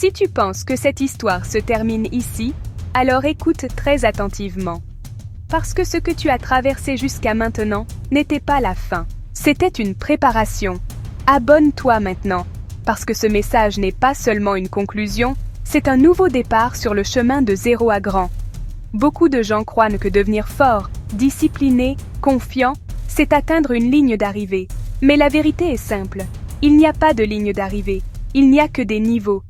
Si tu penses que cette histoire se termine ici, alors écoute très attentivement. Parce que ce que tu as traversé jusqu'à maintenant n'était pas la fin. C'était une préparation. Abonne-toi maintenant, parce que ce message n'est pas seulement une conclusion, c'est un nouveau départ sur le chemin de zéro à grand. Beaucoup de gens croient que devenir fort, discipliné, confiant, c'est atteindre une ligne d'arrivée. Mais la vérité est simple. Il n'y a pas de ligne d'arrivée. Il n'y a que des niveaux.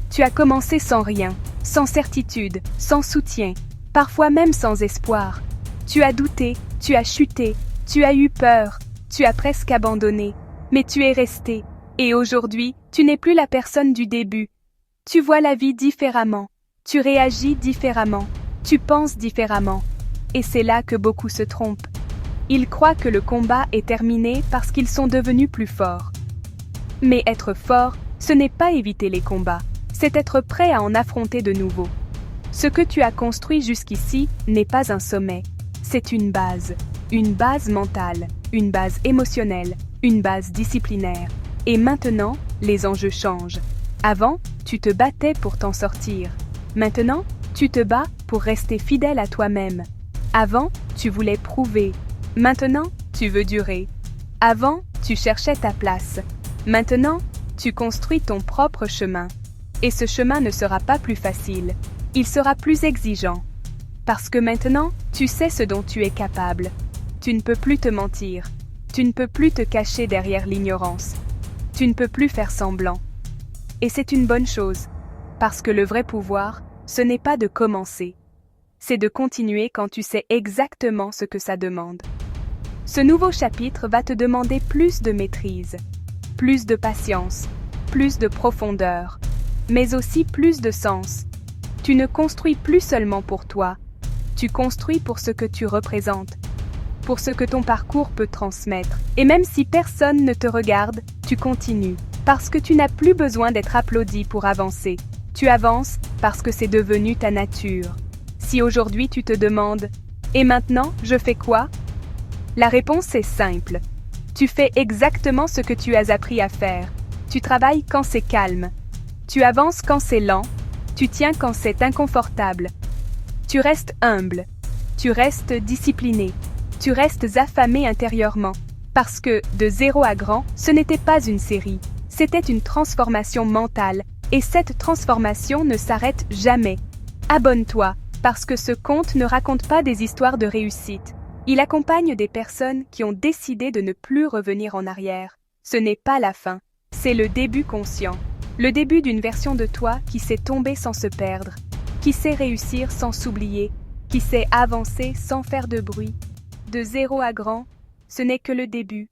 Tu as commencé sans rien, sans certitude, sans soutien, parfois même sans espoir. Tu as douté, tu as chuté, tu as eu peur, tu as presque abandonné, mais tu es resté. Et aujourd'hui, tu n'es plus la personne du début. Tu vois la vie différemment, tu réagis différemment, tu penses différemment. Et c'est là que beaucoup se trompent. Ils croient que le combat est terminé parce qu'ils sont devenus plus forts. Mais être fort, ce n'est pas éviter les combats, c'est être prêt à en affronter de nouveau. Ce que tu as construit jusqu'ici n'est pas un sommet, c'est une base mentale, une base émotionnelle, une base disciplinaire. Et maintenant, les enjeux changent. Avant, tu te battais pour t'en sortir. Maintenant, tu te bats pour rester fidèle à toi-même. Avant, tu voulais prouver. Maintenant, tu veux durer. Avant, tu cherchais ta place. Maintenant, tu construis ton propre chemin. Et ce chemin ne sera pas plus facile. Il sera plus exigeant. Parce que maintenant, tu sais ce dont tu es capable. Tu ne peux plus te mentir. Tu ne peux plus te cacher derrière l'ignorance. Tu ne peux plus faire semblant. Et c'est une bonne chose. Parce que le vrai pouvoir, ce n'est pas de commencer. C'est de continuer quand tu sais exactement ce que ça demande. Ce nouveau chapitre va te demander plus de maîtrise, plus de patience, plus de profondeur, mais aussi plus de sens. Tu ne construis plus seulement pour toi, tu construis pour ce que tu représentes, pour ce que ton parcours peut transmettre. Et même si personne ne te regarde, tu continues, parce que tu n'as plus besoin d'être applaudi pour avancer. Tu avances parce que c'est devenu ta nature. Si aujourd'hui tu te demandes « Et maintenant, je fais quoi ?» La réponse est simple. Tu fais exactement ce que tu as appris à faire. Tu travailles quand c'est calme. Tu avances quand c'est lent. Tu tiens quand c'est inconfortable. Tu restes humble. Tu restes discipliné. Tu restes affamé intérieurement. Parce que, de zéro à grand, ce n'était pas une série. C'était une transformation mentale. Et cette transformation ne s'arrête jamais. Abonne-toi, parce que ce conte ne raconte pas des histoires de réussite. Il accompagne des personnes qui ont décidé de ne plus revenir en arrière. Ce n'est pas la fin, c'est le début conscient. Le début d'une version de toi qui sait tomber sans se perdre, qui sait réussir sans s'oublier, qui sait avancer sans faire de bruit. De zéro à grand, ce n'est que le début.